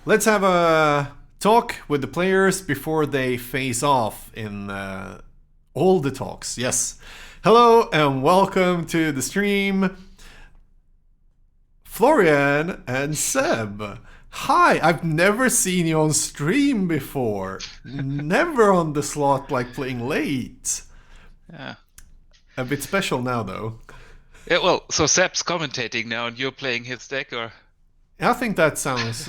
Let's have a talk with the players before they face off in all the talks. Yes. Hello and welcome to the stream, Florian and Seb. Hi, I've never seen you on stream before. Never on the slot like playing late. Yeah. A bit special now though. Yeah, well, so Seb's commentating now and you're playing his deck, or? I think that sounds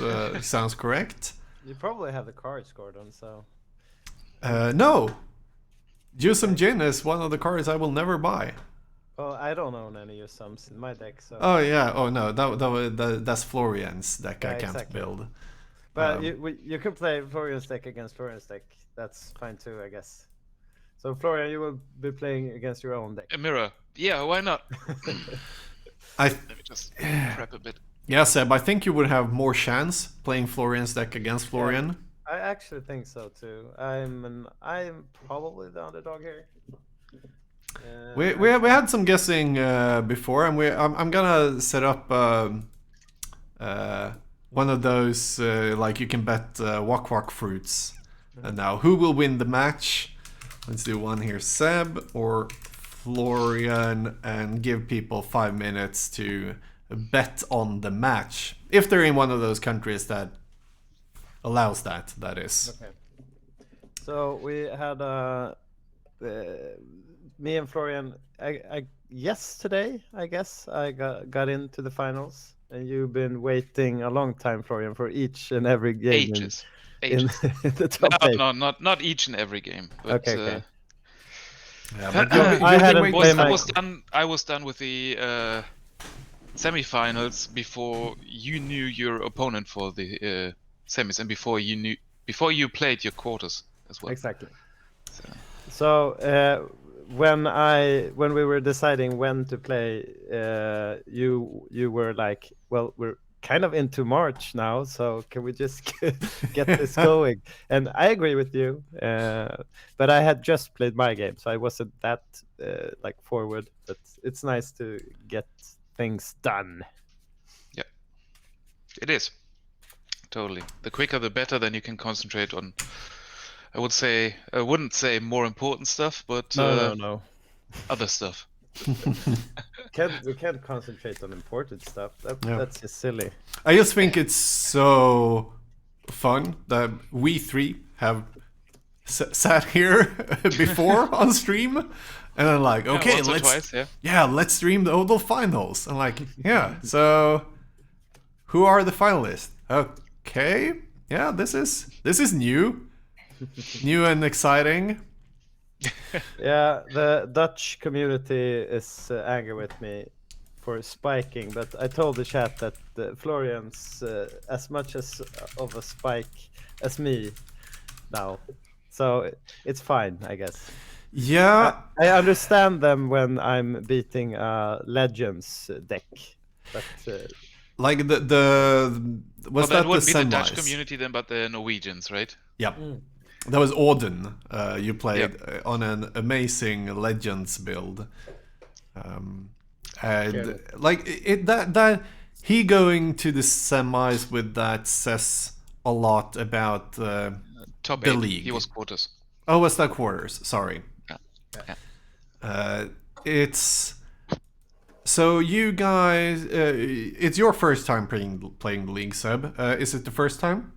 correct. You probably have the cards, Gordon, so... No. Jusum Jin is one of the cards I will never buy. Well, I don't own any Usums in my deck, so... Oh yeah. Oh no. That's Florian's deck. I can't exactly. build. But you could play Florian's deck against Florian's deck. That's fine too, I guess. So Florian, you will be playing against your own deck. A mirror. Yeah, why not? Let me just prep a bit. Yeah, Seb. I think you would have more chance playing Florian's deck against Florian. I actually think so too. I'm probably the underdog here. We had some guessing before, and I'm gonna set up one of those like you can bet Wak-Wak fruits. And now, who will win the match? Let's do one here, Seb or Florian, and give people 5 minutes to bet on the match if they're in one of those countries that allows that. That is. Okay. So we had me and Florian. Yesterday, I guess I got into the finals, and you've been waiting a long time, Florian, for each and every game. Ages. In the top eight. No, not each and every game. But, okay. Yeah, but I was done with the semi-finals before you knew your opponent for the semis, and before you played your quarters as well. Exactly. So when we were deciding when to play, you were like, well, we're kind of into March now, so can we just get this going? And I agree with you, but I had just played my game, so I wasn't that like forward. But it's nice to get things done. Yeah, it is. Totally. The quicker the better, then you can concentrate on, I wouldn't say more important stuff, but no. Other stuff. We can't concentrate on important stuff. That's just silly. I just think it's so fun that we three have sat here before on stream, and I'm like, okay, let's stream the ODOL finals. I'm like, yeah. So, who are the finalists? Okay, yeah, this is new and exciting. Yeah, the Dutch community is angry with me for spiking, but I told the chat that Florian's as much as of a spike as me now, so it's fine, I guess. Yeah, I understand them when I'm beating Legends deck, but like the that wouldn't be the Dutch community then, but the Norwegians, right? Yep. That was Auden. You played on an amazing Legends build, and like that he going to the semis with that says a lot about top the 8. league. He was quarters. Oh, was that quarters? Sorry. Yeah. It's so you guys. It's your first time playing the league, Seb. Is it the first time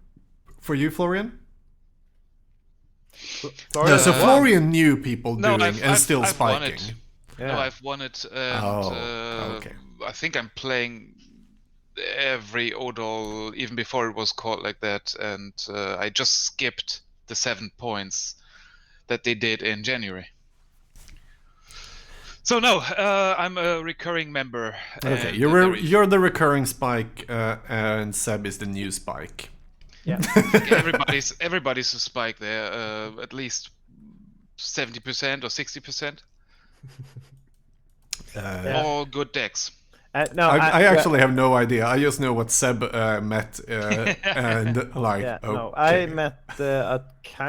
for you, Florian? No, so Florian knew people doing and still I've spiking. Won it. Yeah. No, I've won it. And, okay. I think I'm playing every ODOL even before it was called like that, and I just skipped the 7 points that they did in January. So no, I'm a recurring member. Okay, you're the recurring spike, and Seb is the new spike. Yeah, everybody's a spike there. At least 70% or 60%. All good decks. No, I actually have no idea. I just know what Seb met and like. Yeah, okay. No, I met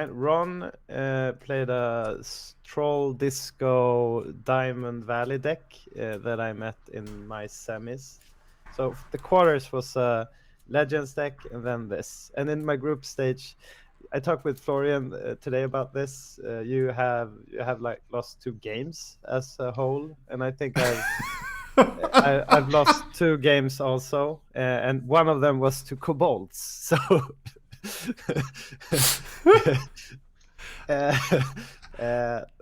Ron played a Troll Disco Diamond Valley deck that I met in my semis. So the quarters was Legends deck, and then this. And in my group stage, I talked with Florian today about this. You have like lost 2 games as a whole, and I think I've lost 2 games also, and one of them was to kobolds. So,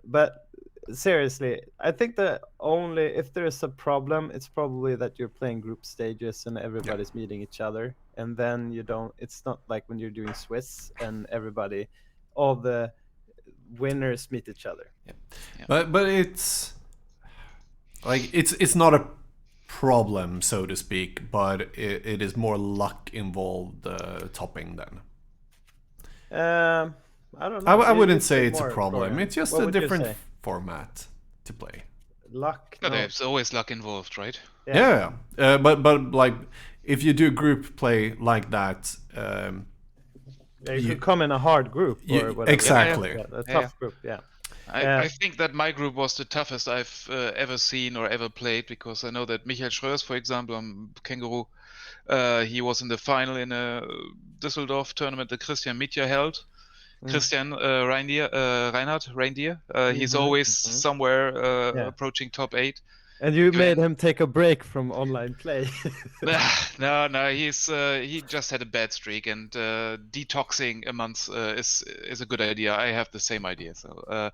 but seriously, I think that only if there's a problem, it's probably that you're playing group stages and everybody's meeting each other, and then you don't. It's not like when you're doing Swiss and all the winners meet each other. But it's like it's not a problem, so to speak, but it is more luck involved topping then. I don't know. I wouldn't say it's a problem. It's just a different format to play. Luck. No, there's always luck involved, right? Yeah. But like if you do group play like that, you could come in a hard group or whatever. Exactly. A tough group. Yeah. I think that my group was the toughest I've ever seen or ever played, because I know that Michael Schröers, for example, on Kangaroo, he was in the final in a Düsseldorf tournament that Christian Mitja held. Christian Reinhard Reindeer. He's always somewhere approaching top 8. And you made him take a break from online play. No, he just had a bad streak, and detoxing a month is a good idea. I have the same idea. So,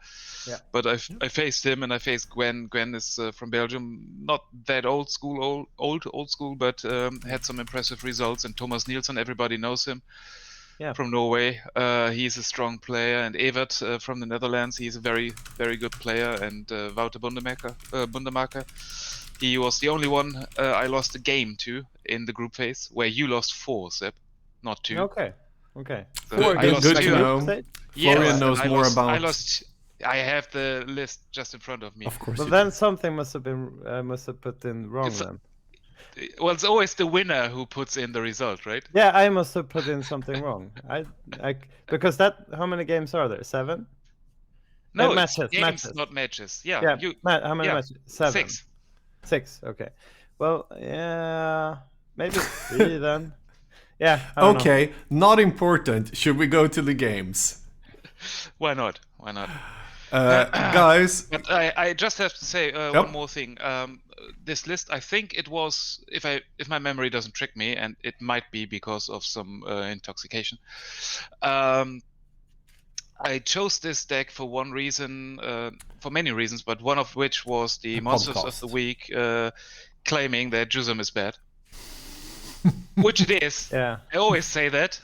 but I faced him, and I faced Gwen. Gwen is from Belgium, not that old school, but had some impressive results. And Thomas Nielsen, everybody knows him. From Norway. He's a strong player, and Evert from the Netherlands, he's a very, very good player, and Wouter Bundemaker. He was the only one I lost a game to in the group phase, where you lost 4, Sepp, not 2. Okay. So good to know. Florian knows more about. I have the list just in front of me. Of course. But then something must have put in wrong then. Well, it's always the winner who puts in the result, right? Yeah, I must have put in something wrong. Because how many games are there? 7? No, matches. Not matches. Yeah. How many matches? 7. 6. 6. Okay. Well, yeah, maybe 3 then. Yeah. I don't know. Not important. Should we go to the games? Why not? Guys. But I just have to say one more thing. This list, I think it was, if my memory doesn't trick me, and it might be because of some intoxication. I chose this deck for one reason, for many reasons, but one of which was the Monsters of the Week claiming that Jusum is bad. Which it is. Yeah. I always say that.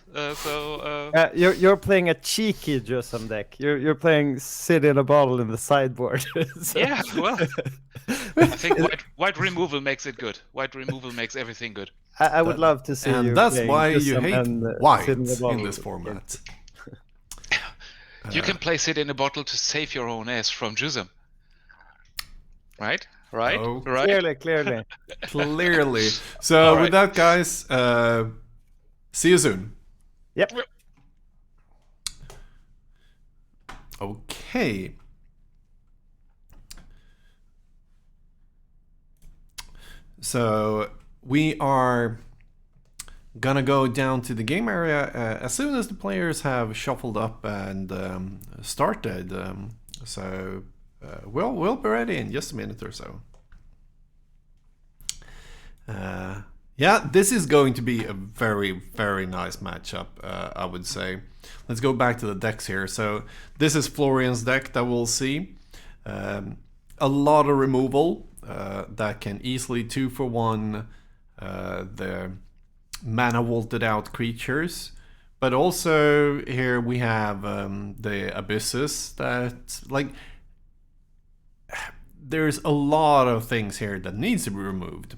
You're playing a cheeky Jusum deck. You're playing Sit in a Bottle in the sideboard. So. Yeah, well, I think white removal makes it good. White removal makes everything good. I would love to see you. And that's why Jusum you hate white in this format. You can play Sit in a Bottle to save your own ass from Jusum. Right? Oh. Right? Clearly. Clearly. So with that, guys, see you soon. Yep. Okay. So we are gonna go down to the game area as soon as the players have shuffled up and started. So we'll be ready in just a minute or so. Yeah, this is going to be a very, very nice matchup, I would say. Let's go back to the decks here. So this is Florian's deck that we'll see. A lot of removal that can easily 2-for-1 the mana vaulted out creatures. But also here we have the abysses that, like, there's a lot of things here that needs to be removed.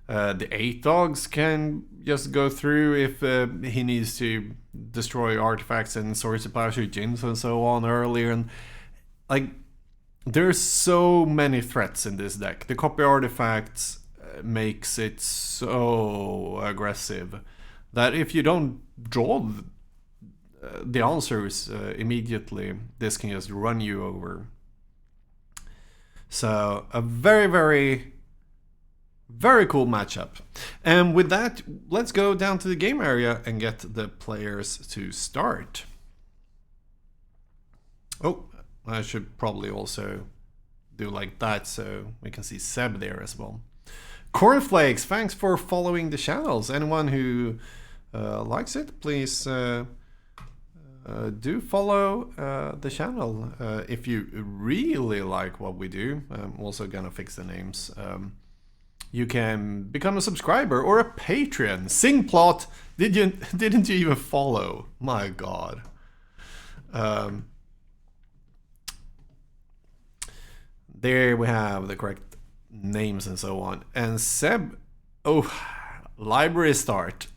The 8 dogs can just go through if he needs to destroy artifacts and Swords of Power Djinns and so on earlier. And like, there's so many threats in this deck. The copy artifacts makes it so aggressive that if you don't draw the answers immediately, this can just run you over. So a very, very, very cool matchup. And with that, let's go down to the game area and get the players to start. Oh, I should probably also do like that so we can see Seb there as well. Cornflakes, thanks for following the channels. Anyone who likes it, please do follow the channel. If you really like what we do, I'm also gonna fix the names. You can become a subscriber or a patron. Singplot, didn't you even follow? My God. There we have the correct names and so on. And Seb, oh, library start.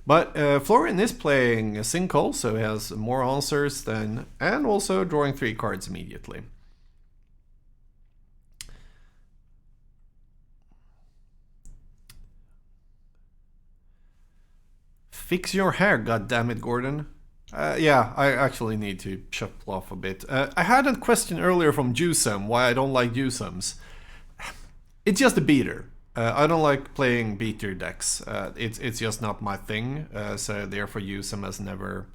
But Florian is playing a Sinkhole, so he has more answers than, and also drawing 3 cards immediately. Fix your hair, goddammit, Gordon. Yeah, I actually need to shuffle off a bit. I had a question earlier from Jusum, why I don't like Jusums. It's just a beater. I don't like playing beater decks. It's just not my thing, so therefore Jusum has never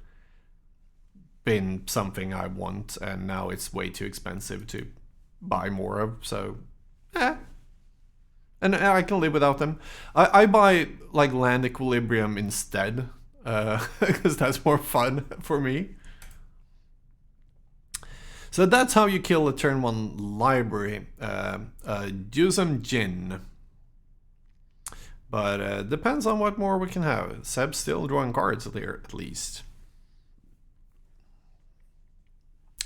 been something I want, and now it's way too expensive to buy more of, so and I can live without them. I buy like Land Equilibrium instead, because that's more fun for me. So that's how you kill a turn 1 library. Jusum Jin. But depends on what more we can have. Seb's still drawing cards there, at least.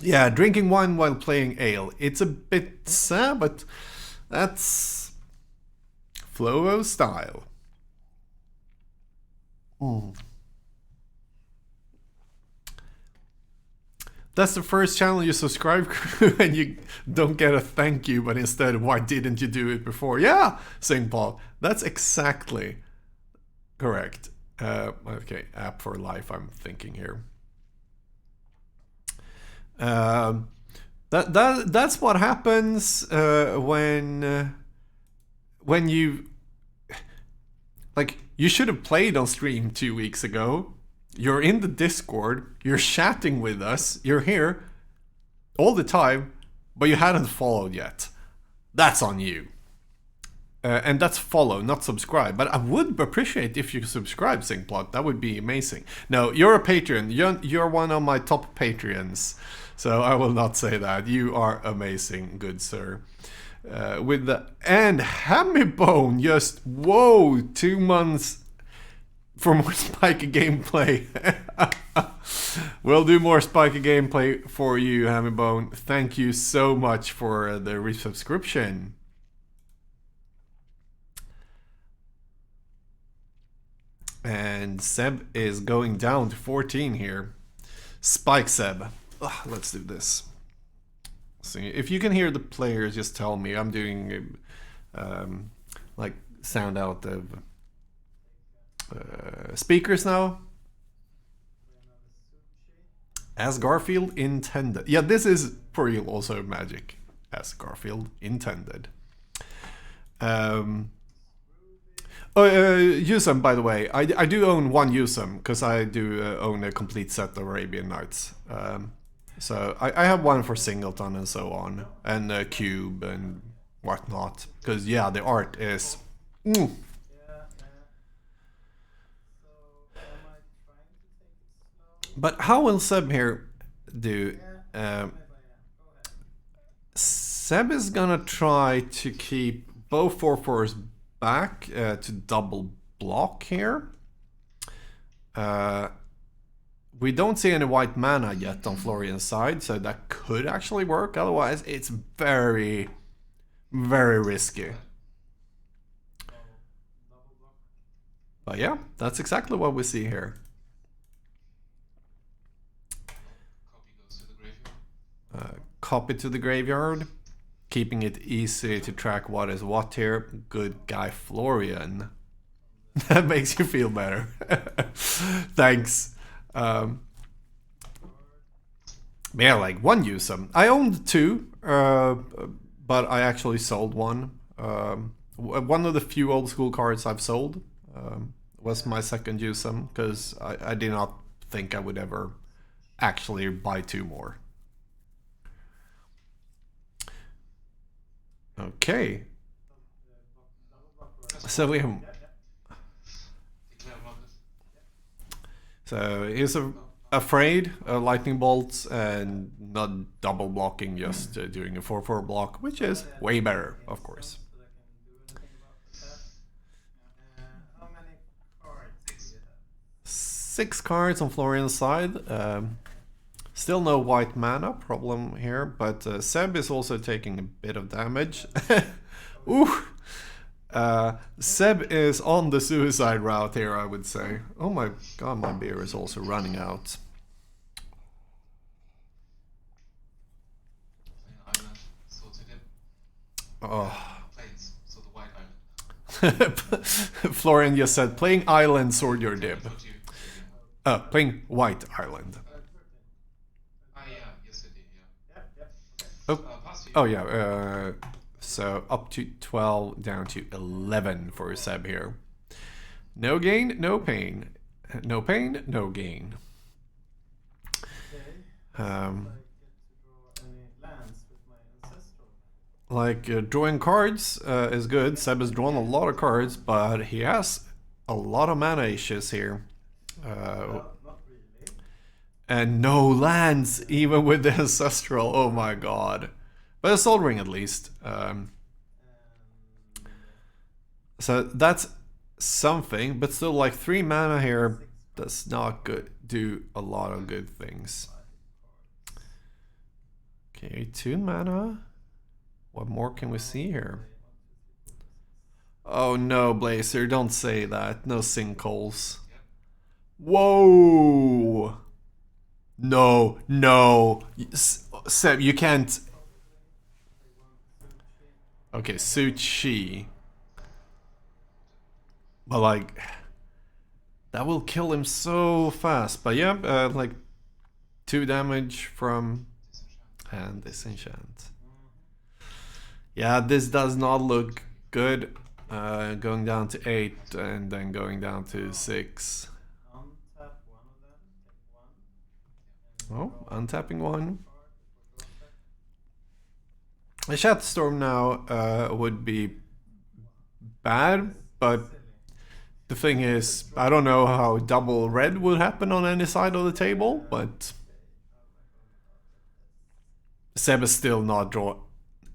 Yeah, drinking wine while playing ale. It's a bit sad, but that's FloVo style. That's the first channel you subscribe to and you don't get a thank you, but instead, why didn't you do it before? Yeah, St. Paul, that's exactly correct. Okay, app for life, I'm thinking here. That's what happens when you, like, you should have played on stream 2 weeks ago. You're in the Discord, you're chatting with us, you're here all the time, but you hadn't followed yet. That's on you. And that's follow, not subscribe. But I would appreciate if you subscribe, Singplot. That would be amazing. No, you're a patron. You're one of my top Patreons. So I will not say that. You are amazing, good sir. And Hammybone just, whoa, 2 months for more Spiky gameplay. We'll do more Spiky gameplay for you, Hammybone. Thank you so much for the resubscription. And Seb is going down to 14 here. Spike Seb. Let's do this. See, if you can hear the players, just tell me. I'm doing like sound out of speakers now. As Garfield intended. Yeah, this is for real also magic. As Garfield intended. Jusum, by the way. I do own one Jusum, because I do own a complete set of Arabian Nights. So I have one for Singleton and so on. And Cube and whatnot. Because, yeah, the art is... But how will Seb here do? Seb is gonna try to keep both 4/4s back to double block here. We don't see any white mana yet on Florian's side, so that could actually work. Otherwise, it's very, very risky. But yeah, that's exactly what we see here. Copy to the graveyard, keeping it easy to track what is what here. Good guy Florian. That makes you feel better. Thanks. Yeah, like one Jusum. I owned 2, but I actually sold one one of the few old school cards I've sold. Was my second use them, because I did not think I would ever actually buy 2 more. Okay. So we have... So he's afraid of lightning bolts and not double blocking, just doing a 4/4 block, which is way better, of course. 6 cards on Florian's side. Still no white mana problem here, but Seb is also taking a bit of damage. Ooh! Seb is on the suicide route here, I would say. Oh my god, my beer is also running out. Oh. Florian just said, playing Island, Sword Your Dib. Playing White Island. Oh yeah, so up to 12, down to 11 for Seb here. No gain, no pain. No pain, no gain. Drawing cards is good. Seb has drawn a lot of cards, but he has a lot of mana issues here. And no lands, even with the Ancestral. Oh my god. But a Soul Ring at least. So that's something, but still, like, 3 mana here does not do a lot of good things. Okay, 2 mana. What more can we see here? Oh no, Blazer, don't say that. No sinkholes. Whoa! No, no. Seb, you can't... Okay, Suchi. But like... that will kill him so fast. But yeah, like 2 damage from... and disenchant. Yeah, this does not look good. Going down to 8 and then going down to 6. Oh, untapping 1. A Shatstorm now would be bad, but the thing is, I don't know how double red would happen on any side of the table, but Seb has still not drawn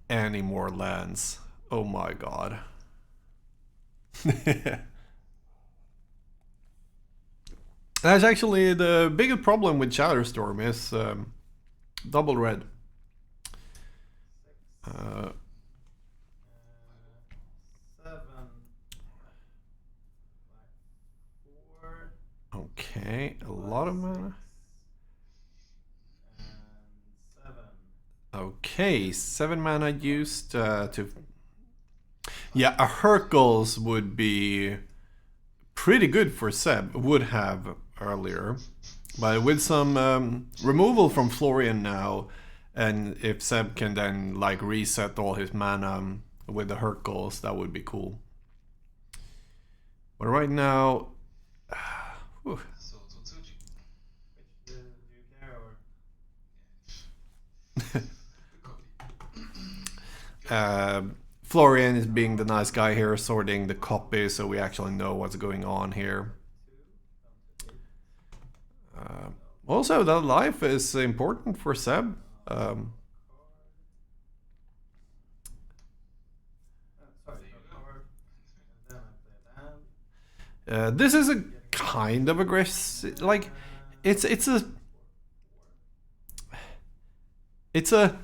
any more lands. Oh my god. That's actually the biggest problem with Shatterstorm is double red. Okay, a lot of mana. Okay, 7 mana used to... Yeah, a Hercules would be pretty good for Seb, would have earlier. But with some removal from Florian now, and if Seb can then like reset all his mana with the Hercules, that would be cool. But right now... Florian is being the nice guy here, sorting the copy, so we actually know what's going on here. Also, that life is important for Seb. This is a kind of aggressive, like, it's a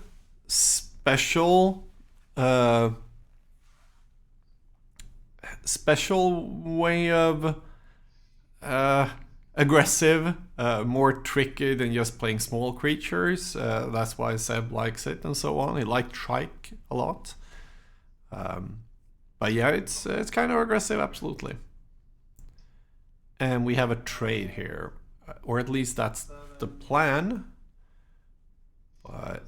special special way of aggressive, more tricky than just playing small creatures. That's why Seb likes it and so on. He liked Trike a lot. But yeah, it's kind of aggressive, absolutely. And we have a trade here, or at least that's the plan. But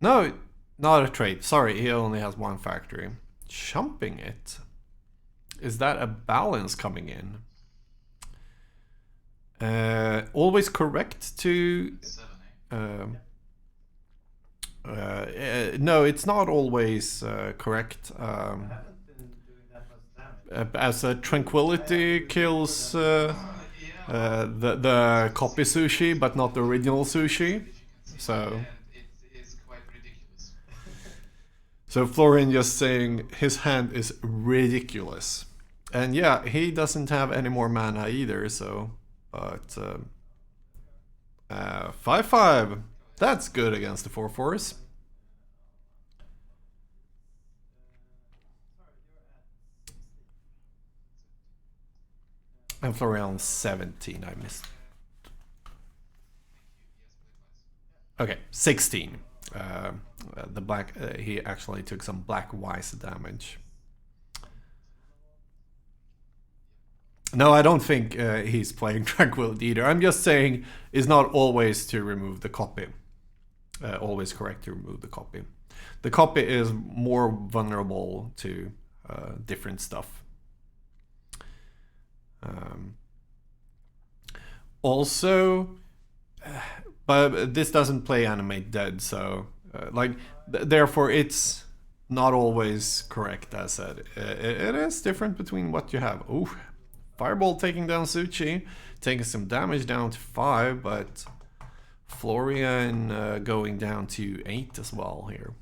no, Not a trade. Sorry, he only has one factory. Chumping it. Is that a balance coming in? Always correct to... no, it's not always correct. As a tranquility kills the copy sushi, but not the original sushi. So Florian just saying his hand is ridiculous. And yeah, he doesn't have any more mana either, so... But... 5-5. That's good against the 4-4s. And Florian 17, I missed. Okay, 16. The black, he actually took some black wise damage. No, I don't think he's playing Tranquility either. I'm just saying it's not always to remove the copy. Always correct to remove the copy. The copy is more vulnerable to different stuff. Also, but this doesn't play Animate Dead, so therefore it's not always correct, as said. It is different between what you have. Ooh, Fireball taking down Suchi, taking some damage down to 5, but Florian going down to 8 as well here.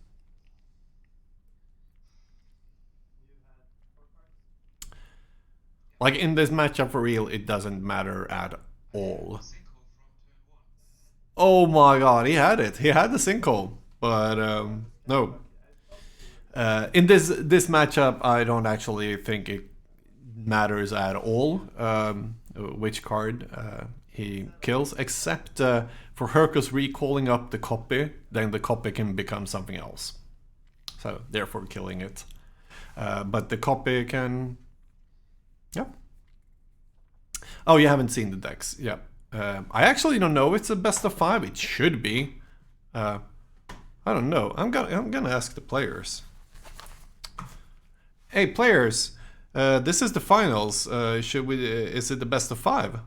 Like in this matchup for real, it doesn't matter at all. Oh my god, he had it. He had the sinkhole, but no. In this matchup, I don't actually think it matters at all which card he kills, except for Hercus recalling up the copy, then the copy can become something else. So therefore killing it. But the copy can... Yeah. Oh, you haven't seen the decks. Yeah. I actually don't know if it's a best of 5. It should be. I don't know. I'm gonna ask the players. Hey players, this is the finals. Should we? Is it the best of 5?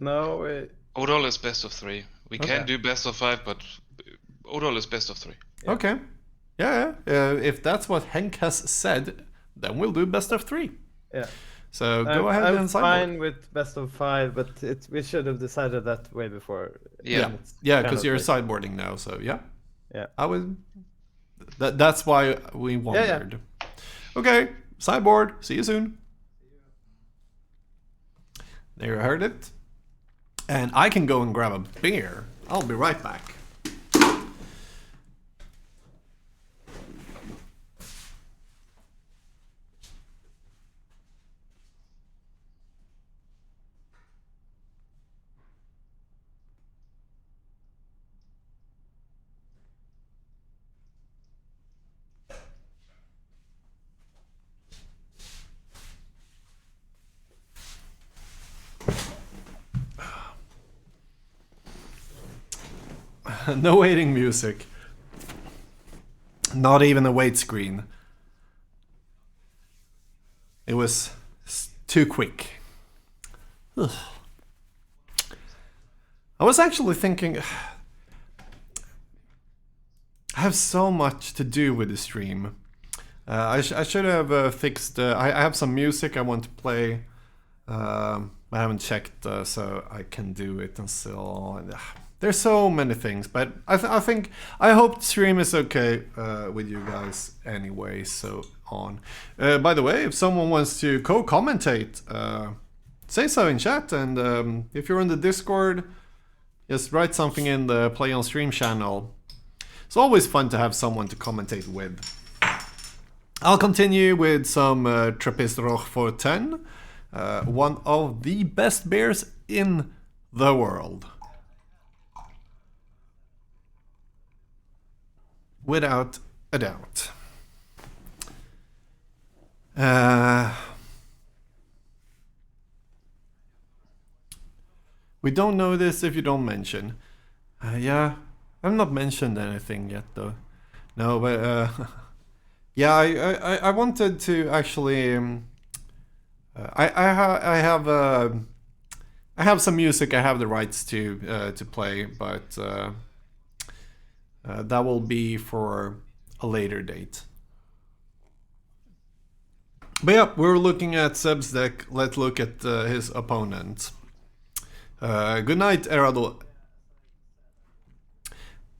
No. ODOL is best of 3. We can do best of 5, but ODOL is best of 3. Yeah. Okay. Yeah. If that's what Henk has said, then we'll do best of 3. Yeah. So go ahead and sideboard. I'm fine with best of 5, but we should have decided that way before. Yeah, because you're sideboarding now, so yeah. Yeah. I would. That's why we wondered. Yeah. Okay, sideboard. See you soon. There you heard it. And I can go and grab a beer. I'll be right back. No waiting music. Not even a wait screen. It was too quick. Ugh. I was actually thinking... I have so much to do with the stream. I should have fixed... I have some music I want to play. I haven't checked, so I can do it until... There's so many things, but I hope the stream is okay with you guys anyway, so on. By the way, if someone wants to co-commentate, say so in chat, and if you're on the Discord, just write something in the Play on Stream channel. It's always fun to have someone to commentate with. I'll continue with some Trappist Rochefort 10, one of the best beers in the world. Without a doubt. We don't know this if you don't mention. Yeah, I've not mentioned anything yet though. No, but yeah, I wanted to actually. I have some music I have the rights to play, but that will be for a later date. But yeah, we're looking at Seb's deck. Let's look at his opponent. Good night, Erado.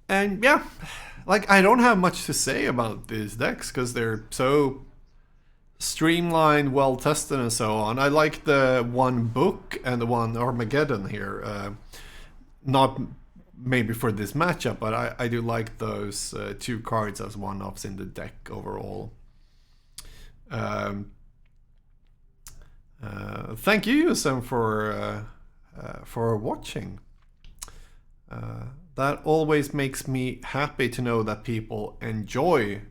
And yeah, like I don't have much to say about these decks because they're so streamlined, well tested, and so on. I like the one book and the one Armageddon here. Not maybe for this matchup, but I do like those two cards as one-offs in the deck overall. Thank you, Yusem, for watching. That always makes me happy to know that people enjoy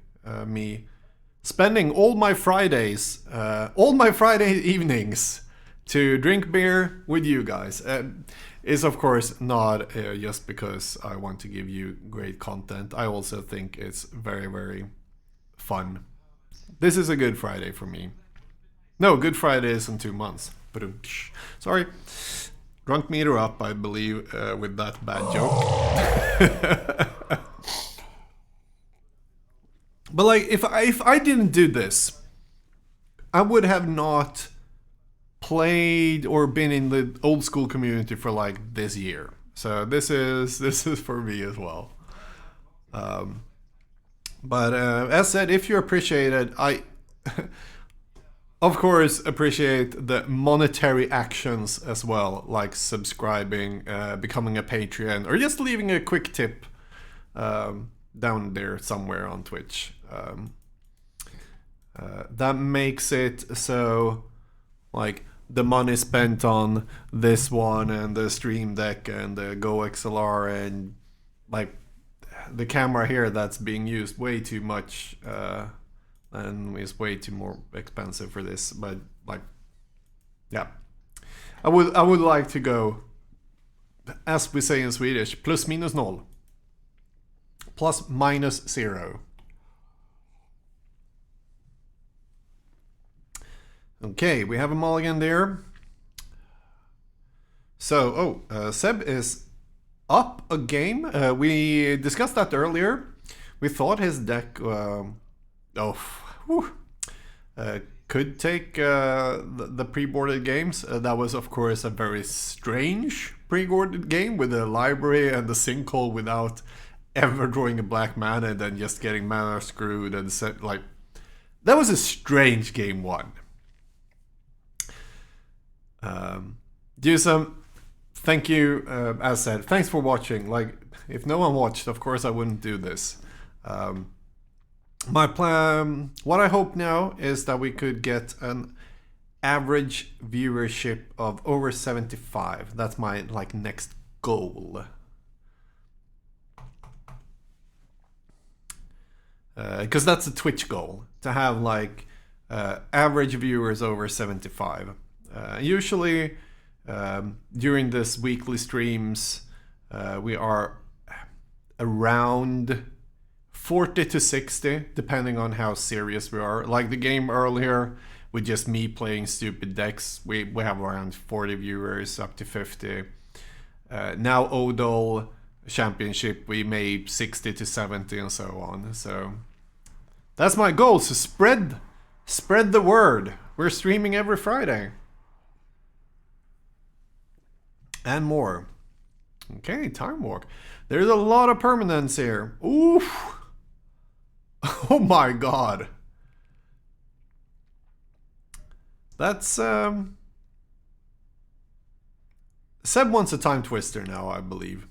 me spending all my Fridays, all my Friday evenings to drink beer with you guys. Is of course not just because I want to give you great content. I also think it's very, very fun. This is a good Friday for me. No, Good Friday is in 2 months. But sorry, drunk meter up, I believe, with that bad joke. But like, if I didn't do this, I would have not played or been in the old school community for like this year. So this is for me as well. But as said, if you appreciate it, I of course appreciate the monetary actions as well, like subscribing, becoming a Patreon, or just leaving a quick tip down there somewhere on Twitch. That makes it so like the money spent on this one and the Stream Deck and the Go XLR and like the camera here that's being used way too much and is way too more expensive for this. But like, yeah, I would like to go, as we say in Swedish, plus minus noll, plus minus 0. Okay, we have a mulligan there. So, Seb is up a game. We discussed that earlier. We thought his deck could take the pre-boarded games. That was, of course, a very strange pre-boarded game with a library and the sinkhole without ever drawing a black mana and then just getting mana screwed and set, like, that was a strange game one. Jusam, thank you. As said, thanks for watching. Like, if no one watched, of course I wouldn't do this. My plan, what I hope now is that we could get an average viewership of over 75. That's my like next goal. Because that's a Twitch goal, to have like average viewers over 75. Usually during this weekly streams we are around 40 to 60 depending on how serious we are. Like the game earlier with just me playing stupid decks, we have around 40 viewers, up to 50. Now ODOL championship we made 60 to 70 and so on. So that's my goal, so spread the word. We're streaming every Friday. And more. Okay, Time Walk. There's a lot of permanents here. Oof. Oh my god. That's Seb wants a Time Twister now, I believe.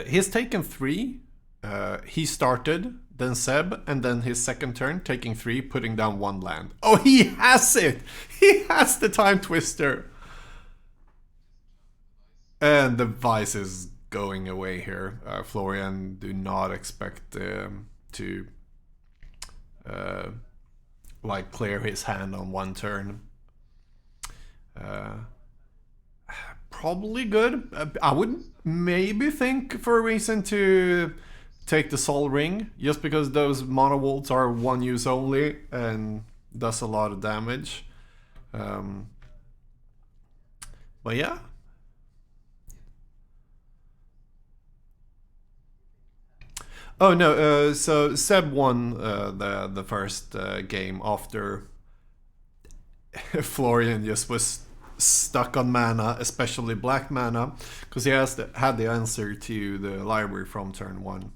He's taken 3. He started, then Seb, and then his second turn, taking 3, putting down 1 land. Oh, he has it! He has the Time Twister! And the Vice is going away here. Florian, do not expect to like clear his hand on 1 turn. probably good. I would maybe think for a reason to take the Sol Ring, just because those mono volts are one use only and does a lot of damage. But yeah. Oh no, so Seb won the first game after Florian just was stuck on mana, especially black mana, because he had the answer to the library from turn 1.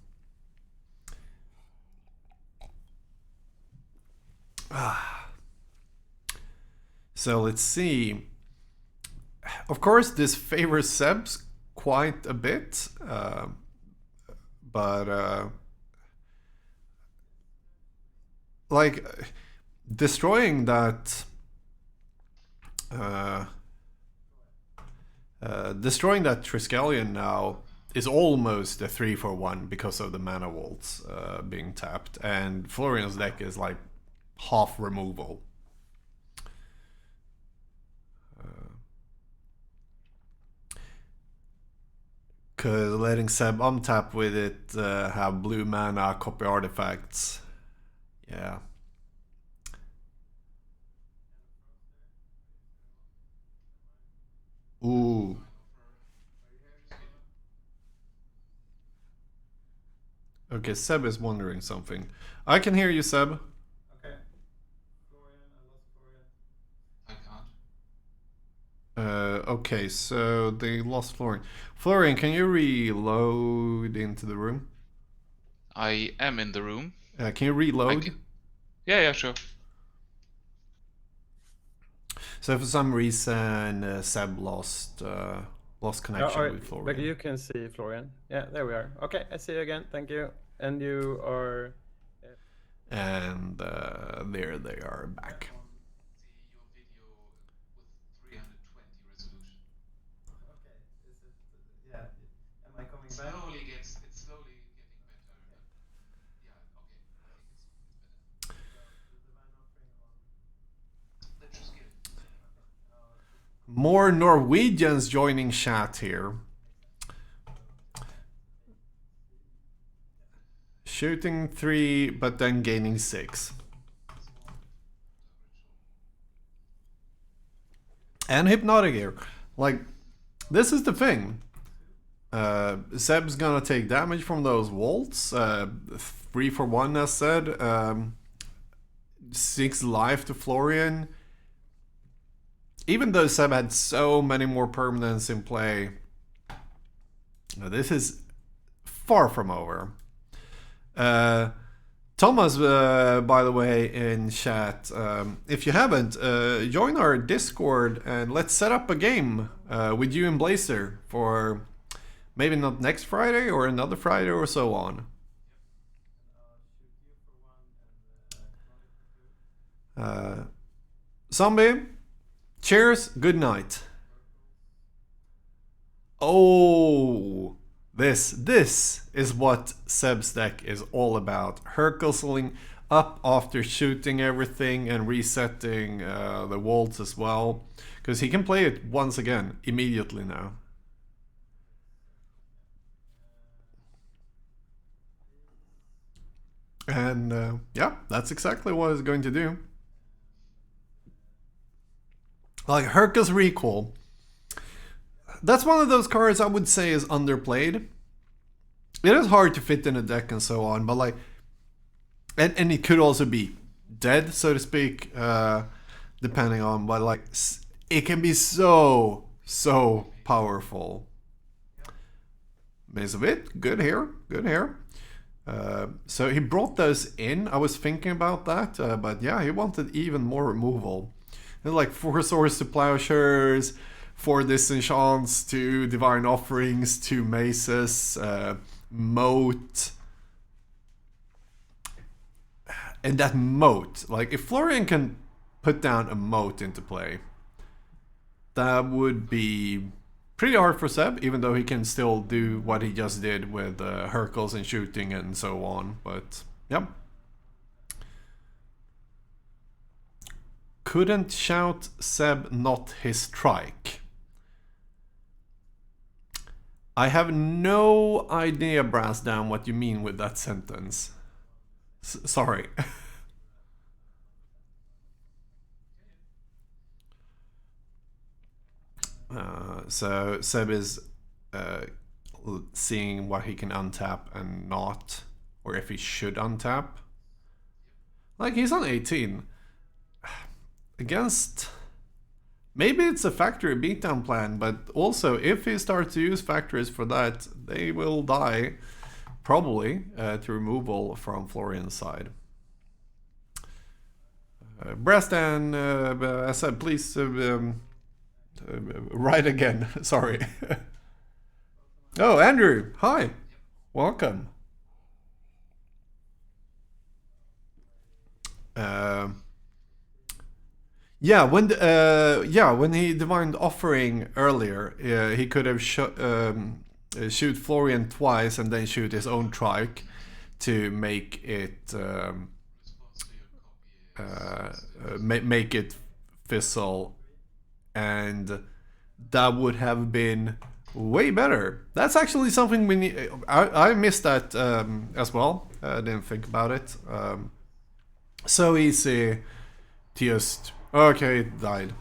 So let's see. Of course, this favors Seb's quite a bit, but like destroying that Triskelion now is almost a 3-for-1 because of the mana vaults being tapped, and Florian's deck is like half removal. Cause letting Seb untap with it, have blue mana, copy artifacts. Yeah. Ooh. Okay, Seb is wondering something. I can hear you, Seb. Okay. Florian, I lost Florian. I can't. Okay, so they lost Florian. Florian, can you reload into the room? I am in the room. Can you reload? Yeah, sure. So for some reason, Seb lost connection with Florian. But you can see Florian. Yeah, there we are. Okay, I see you again. Thank you. And you are. And there they are back. Your video with 320 resolution. Okay, is it? Yeah. Am I coming back? It's slowly getting better. But yeah, okay. I think it's better. Let's just get it. More Norwegians joining chat here. Shooting 3, but then gaining 6. And Hypnotic here. Like, this is the thing. Seb's gonna take damage from those vaults. 3-for-1 as said. 6 life to Florian. Even though Seb had so many more permanents in play, this is far from over. Thomas, by the way, in chat, if you haven't, join our Discord and let's set up a game with you and Blazer for maybe not next Friday or another Friday or so on. Zombie, cheers, good night. Oh, this is what Seb's deck is all about. Herculeing up after shooting everything and resetting the vaults as well. Because he can play it once again, immediately now. And yeah, that's exactly what it's going to do. Like Hercules Recall. That's one of those cards I would say is underplayed. It is hard to fit in a deck and so on, but like, and it could also be dead, so to speak, depending on, but like, it can be so powerful. Maze of It, good here. So he brought those in. I was thinking about that, but yeah, he wanted even more removal. And like 4 Swords to Plowshares, 4 Disenchants to Divine Offerings, 2 Maces, Moat. And that Moat, like if Florian can put down a Moat into play, that would be pretty hard for Seb, even though he can still do what he just did with Hercules and shooting and so on. But yep. Couldn't shout Seb not his strike. I have no idea, Brassdown, what you mean with that sentence. Sorry. So Seb is seeing what he can untap and not, or if he should untap. Like, he's on 18. Against... Maybe it's a factory beatdown plan, but also if he starts to use factories for that, they will die, probably, to removal from Florian's side. Brastan, I said, please write again. Sorry. Oh, Andrew, hi, welcome. Yeah, when he divined offering earlier, he could have shoot Florian twice and then shoot his own trike to make it make it fizzle, and that would have been way better. That's actually something we need. I missed that as well. I didn't think about it. So easy to just... Okay, it died.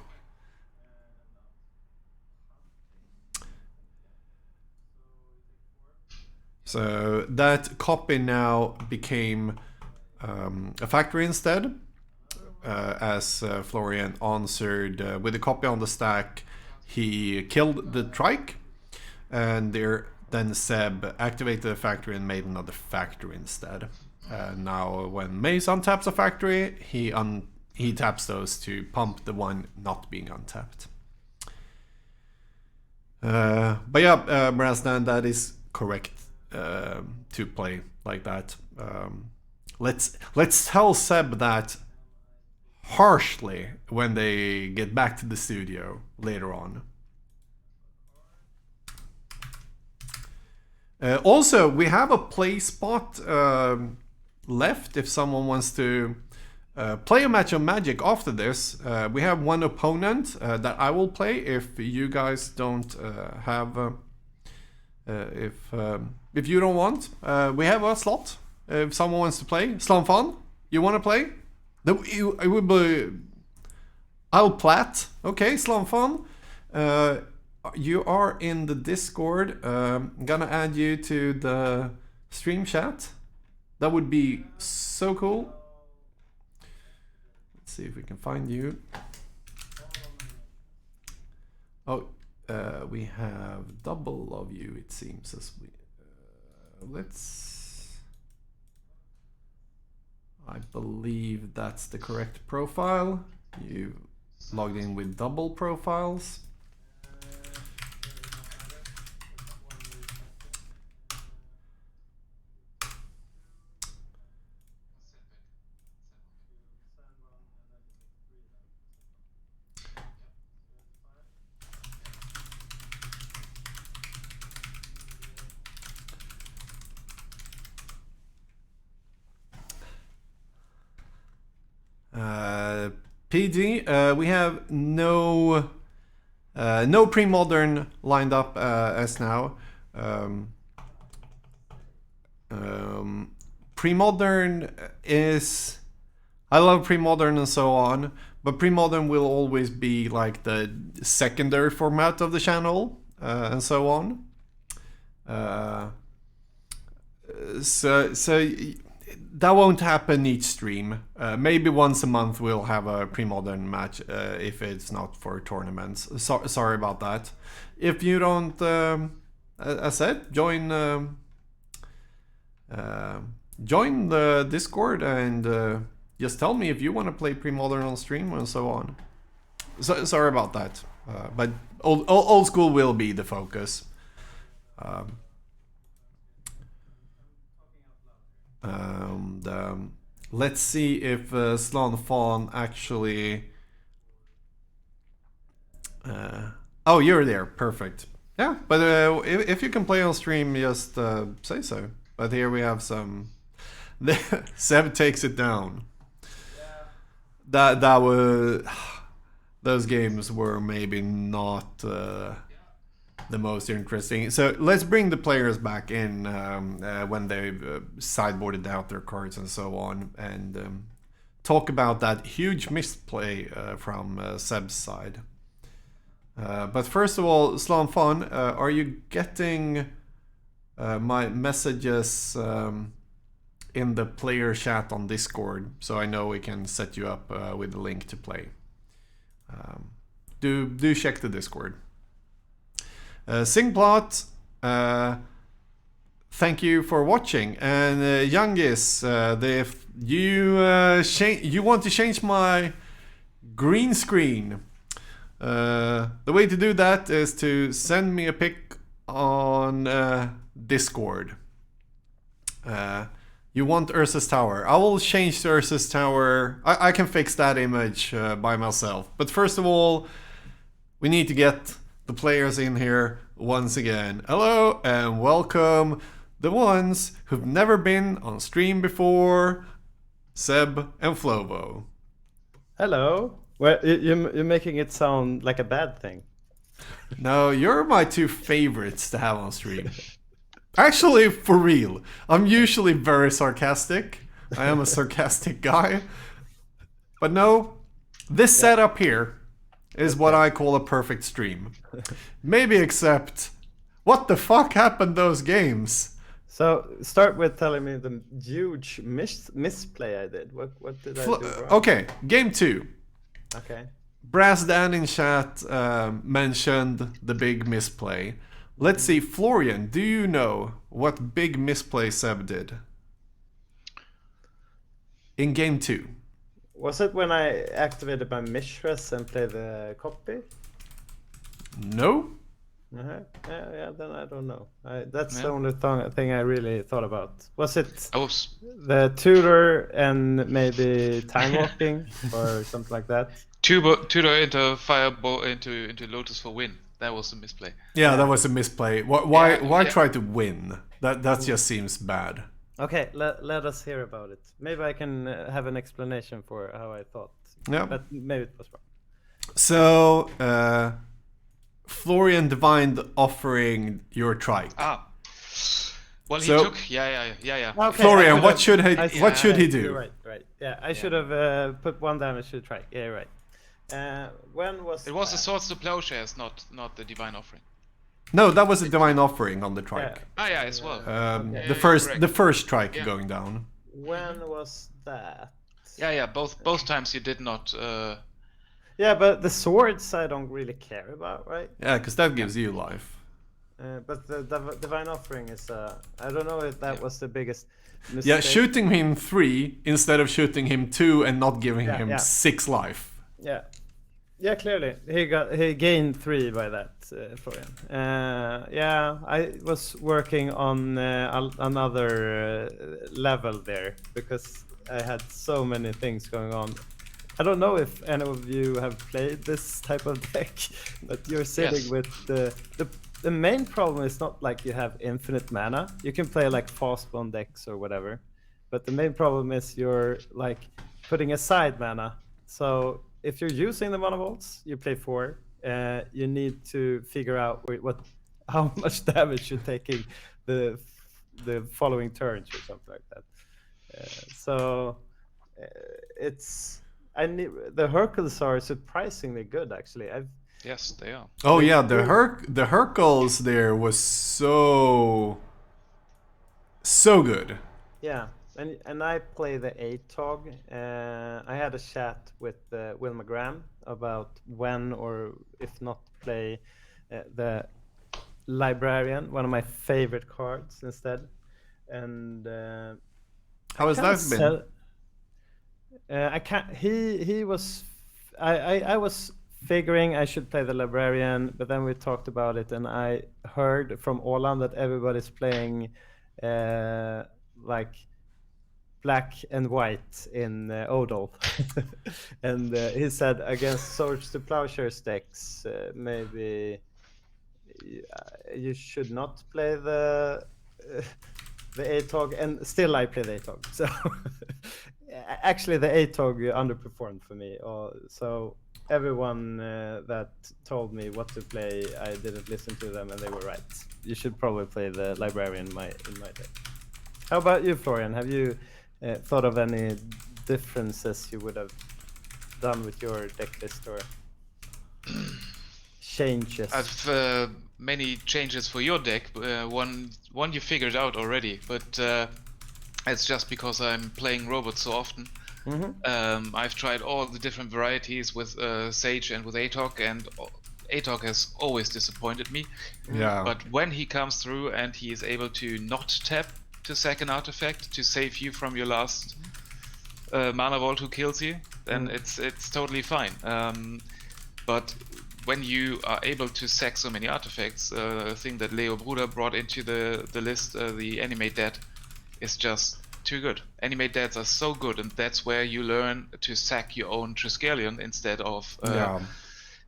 So that copy now became a factory instead, as Florian answered with a copy on the stack. He killed the trike, and then Seb activated the factory and made another factory instead. Now when Mace untaps a factory, he taps those to pump the one not being untapped. But yeah, Brasnan, that is correct to play like that. Let's tell Seb that harshly when they get back to the studio later on. Also, we have a play spot left if someone wants to play a match of Magic after this. We have one opponent that I will play if you guys don't have... if you don't want. We have a slot if someone wants to play. Slamfan, you want to play? It would be... I'll plat. Okay, Slamfan. You are in the Discord. I'm gonna add you to the stream chat. That would be so cool. Let's see if we can find you. Oh, we have double of you, it seems. As we let's... I believe that's the correct profile. You logged in with double profiles. PG, we have no pre-modern lined up as now. Pre-modern is... I love pre-modern and so on, but pre-modern will always be like the secondary format of the channel and so on. So that won't happen each stream. Maybe once a month we'll have a pre-modern match if it's not for tournaments. Sorry about that. If you don't, as I said, join the Discord and just tell me if you want to play pre-modern on stream and so on. Sorry about that. But old school will be the focus. Let's see if Slanfan actually... oh, you're there. Perfect. Yeah, but if you can play on stream, just say so. But here we have some... Seb takes it down. That was... Those games were maybe not the most interesting. So let's bring the players back in when they've sideboarded out their cards and so on, and talk about that huge misplay from Seb's side. But first of all, Slam Fun, are you getting my messages in the player chat on Discord, so I know we can set you up with a link to play? Do check the Discord. Singplot, thank you for watching. And Youngis, if you want to change my green screen, the way to do that is to send me a pic on Discord. You want Ursa's Tower. I will change to Ursa's Tower. I can fix that image by myself. But first of all, we need to get the players in here once again. Hello and welcome the ones who've never been on stream before, Seb and FloVo. Hello. Well, you're making it sound like a bad thing. No, you're my two favorites to have on stream. Actually, for real. I'm usually very sarcastic. I am a sarcastic guy. But no, this setup here is what I call a perfect stream. Maybe except, what the fuck happened those games? So start with telling me the huge misplay I did. What did I do wrong? Okay, game 2. Okay. Brass Dan in chat mentioned the big misplay. Let's see, Florian, do you know what big misplay Seb did in game 2? Was it when I activated my mistress and played the copy? No. Yeah, then I don't know. That's the only thing I really thought about. Was it the tutor and maybe time walking or something like that? Tutor into Fireball into Lotus for win. That was a misplay. Yeah, that was a misplay. Why try to win? That just seems bad. Okay, let us hear about it. Maybe I can have an explanation for how I thought. Yeah. But maybe it was wrong. So, Florian divined offering your trike. Well, he took. Yeah. Okay, Florian, what should he do? Right. Yeah, I should have put 1 damage to trike. Yeah, right. When was it? Was the Swords to Plowshares, not the divine offering. No, that was a divine offering on the trike. Yeah. As well. The first trike going down. When was that? Yeah. Both times you did not. Yeah, but the swords I don't really care about, right? Yeah, because that gives you life. But the divine offering is I don't know if that was the biggest mistake. Yeah, shooting him 3 instead of shooting him 2 and not giving him 6 life. Yeah, clearly he gained 3 by that, Florian. I was working on another level there because I had so many things going on. I don't know if any of you have played this type of deck, but you're sitting with the main problem is not like you have infinite mana. You can play like fast one decks or whatever, but the main problem is you're like putting aside mana. So if you're using the mana vaults, you play 4. You need to figure out how much damage you're taking the following turns or something like that. The Hercules are surprisingly good, actually. Yes, they are. Oh yeah, the Hercules there was so good. Yeah, and I play the ATOG. I had a chat with Will McGrath about when or if not play the Librarian, one of my favorite cards instead. And how has that been? I can't. He was. I was figuring I should play the Librarian, but then we talked about it, and I heard from Åland that everybody's playing like black and white in ODOL. And he said against Swords to Plowshares decks, maybe you should not play the ATOG, and still I play the ATOG. So actually the ATOG underperformed for me. So everyone that told me what to play, I didn't listen to them, and they were right. You should probably play the librarian in my deck. How about you, Florian? Have you thought of any differences you would have done with your deck list or changes? I've many changes for your deck. One you figured out already, but it's just because I'm playing robots so often. I've tried all the different varieties with Sage and with ATOC, and ATOC has always disappointed me. Yeah. But when he comes through and he is able to not tap to sack an artifact to save you from your last mana vault who kills you, then it's totally fine. But when you are able to sack so many artifacts, the thing that Leo Bruder brought into the list, the Animate Dead, is just too good. Animate Deads are so good, and that's where you learn to sack your own Triskelion instead of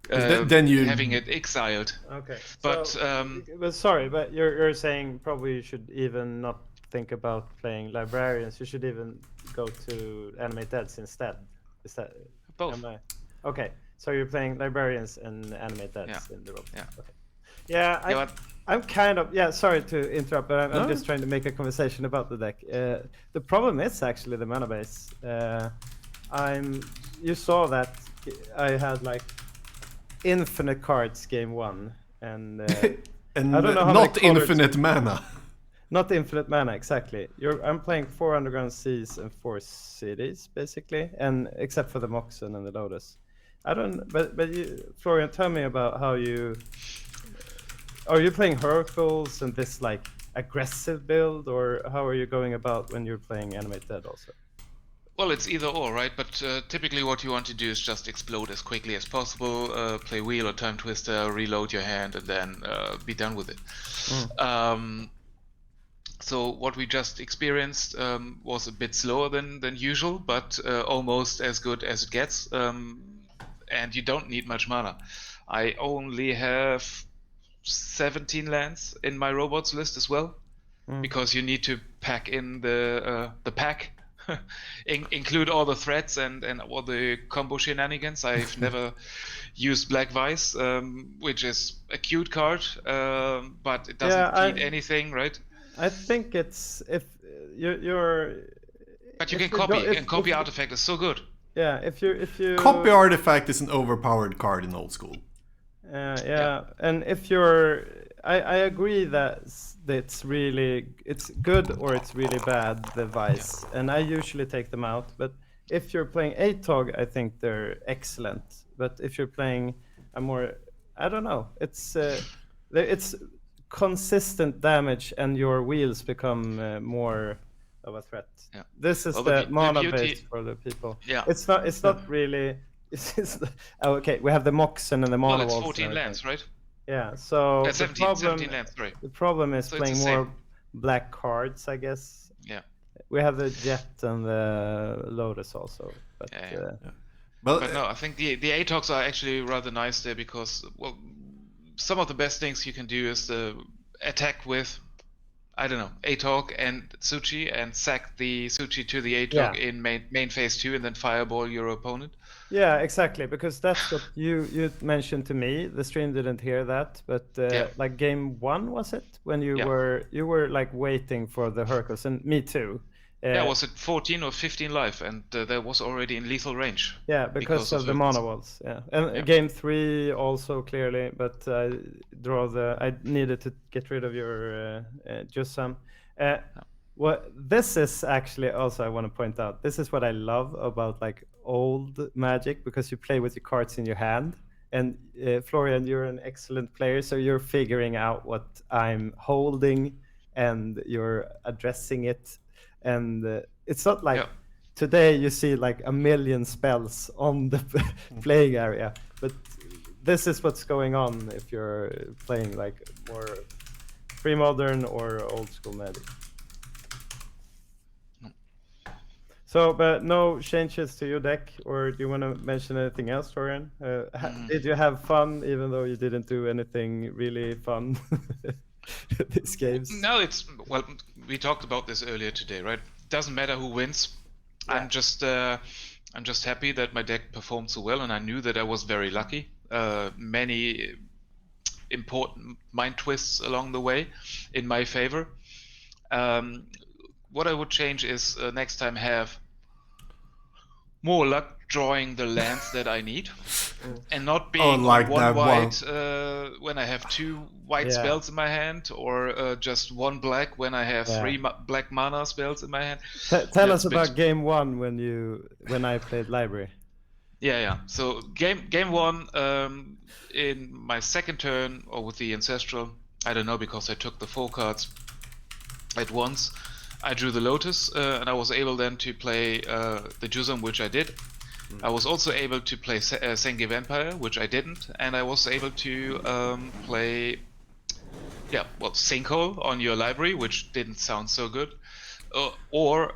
then you having it exiled. Okay, but sorry, but you're saying probably you should even not think about playing librarians. You should even go to Animate Deads instead. Is that both? Okay, so you're playing librarians and Animate Deads in the room. Yeah. Okay. Yeah, I'm kind of sorry to interrupt, but I'm just trying to make a conversation about the deck. The problem is actually the mana base. You saw that I had like infinite cards game 1, and and I don't know how not many infinite mana. Not infinite mana, exactly. I'm playing 4 underground seas and 4 cities basically, and except for the Moxen and the Lotus. I don't. But you, Florian, tell me about how you. Are you playing Hercules and this like aggressive build, or how are you going about when you're playing Animate Dead also? Well, it's either or, right? But typically what you want to do is just explode as quickly as possible, play Wheel or Time Twister, reload your hand, and then be done with it. So what we just experienced was a bit slower than usual, but almost as good as it gets. And you don't need much mana. I only have 17 lands in my robots list as well, because you need to pack in the pack, include all the threats and all the combo shenanigans. I've never used Black Vice, which is a cute card, but it doesn't feed anything, right? I think it's if you're. But you can copy, and copy artifact is so good. Yeah, if you copy artifact is an overpowered card in old school. And if you're, I agree that it's good or it's really bad, the Vice, and I usually take them out. But if you're playing ATOG, I think they're excellent. But if you're playing a more, I don't know, it's consistent damage, and your wheels become more of a threat. Yeah. This is the mana base for the people. Yeah. It's not really. Okay, we have the Moxen and the Mono. Well, it's 14 lands, right? Yeah, so 17 lands, sorry. The problem is playing more black cards, I guess. Yeah. We have the Jet and the Lotus also. But, but no, I think the ATOCs are actually rather nice there because, well, some of the best things you can do is attack with, I don't know, ATOC and Suchi, and sack the Suchi to the ATOC in main phase 2 and then fireball your opponent. Yeah, exactly, because that's what you mentioned to me. The stream didn't hear that, but like game 1, was it, when you were like waiting for the Hercules, and me too. Was it 14 or 15 life, and that was already in lethal range. Yeah, because of the mono walls. Yeah, and game 3 also clearly, but I needed to get rid of your Jusam. What this is actually also, I want to point out, this is what I love about like old Magic, because you play with your cards in your hand. And Florian, you're an excellent player, so you're figuring out what I'm holding and you're addressing it. And it's not like today you see like a million spells on the playing area, but this is what's going on if you're playing like more pre-modern or old school Magic. So, but no changes to your deck, or do you want to mention anything else, Florian? Did you have fun, even though you didn't do anything really fun these games? No, well, we talked about this earlier today, right? Doesn't matter who wins. Yeah. I'm just I'm just happy that my deck performed so well, and I knew that I was very lucky. Many important mind twists along the way in my favor. What I would change is next time have more luck drawing the lands that I need, and not being like on one that white when I have 2 white spells in my hand, or just 1 black when I have 3 black mana spells in my hand. Tell us about game 1 when I played library. Yeah. So game 1, in my second turn, or with the ancestral, I don't know, because I took the 4 cards at once. I drew the Lotus, and I was able then to play the Jusum, which I did. I was also able to play Sengi Vampire, which I didn't, and I was able to play, Sinkhole on your library, which didn't sound so good, or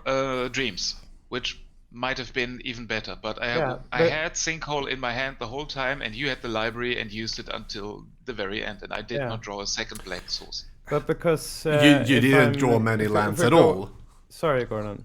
Dreams, which might have been even better. But I had Sinkhole in my hand the whole time, and you had the library and used it until the very end, and I did not draw a second black source. But because you didn't draw many lands at all. Sorry, Gordon.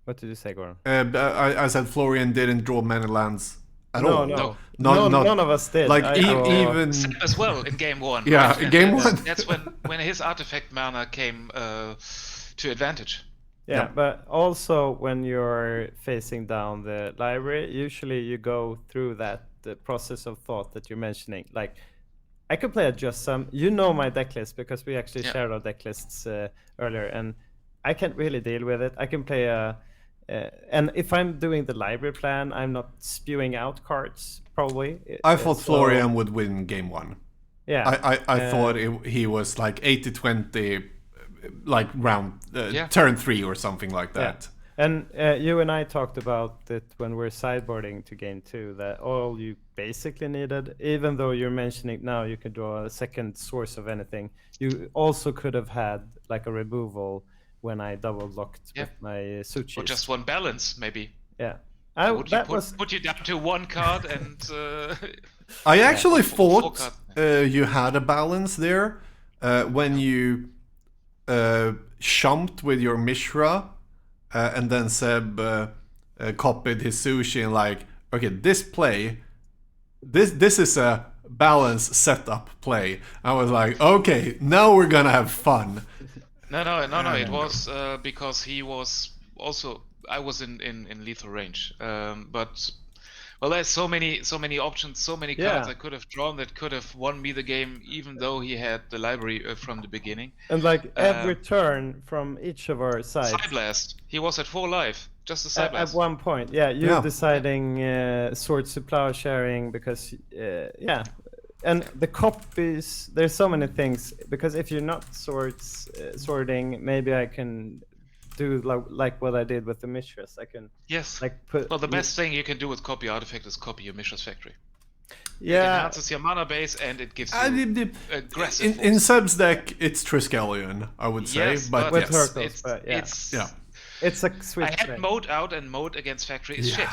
What did you say, Gordon? I said Florian didn't draw many lands at all. No. None of us did. Like even as well in game 1. Yeah, right? in game 1. That's when his artifact mana came to advantage. Yeah, but also when you're facing down the library, usually you go through the process of thought that you're mentioning. Like, I could play Just Some. You know my deck list because we actually shared our deck lists earlier, and I can't really deal with it. I can play and if I'm doing the library plan, I'm not spewing out cards, probably. I thought Florian would win game 1. Yeah. I thought he was like 80-20, like round turn 3 or something like that. Yeah. And you and I talked about it when we're sideboarding to game 2, that all you basically needed, even though you're mentioning now you could draw a second source of anything, you also could have had like a removal when I double locked with my Suchis. Or just 1 balance, maybe. Yeah. Put you down to 1 card and... I actually thought you had a balance there when you shumped with your Mishra, and then Seb copied his Sushi and like, okay, this is a balance setup play. I was like, okay, now we're gonna have fun. No. It was because he was also. I was in lethal range, but there's so many options, so many cards I could have drawn that could have won me the game, even though he had the library from the beginning. And like every turn from each of our sides. Side Blast. He was at 4 life. Just a Side Blast. At one point, you're deciding Swords to Plowsharing because and the copies, there's so many things, because if you're not sorting, maybe I can do like what I did with the Mishras. I can put. Well, the best thing you can do with copy artifact is copy your Mishras Factory. Yeah, it enhances your mana base and it gives you aggressive. In Seb's deck, it's Triskelion, I would say, yes, but with Turtles, it's a switch. I had mode out, and mode against Factory is shit,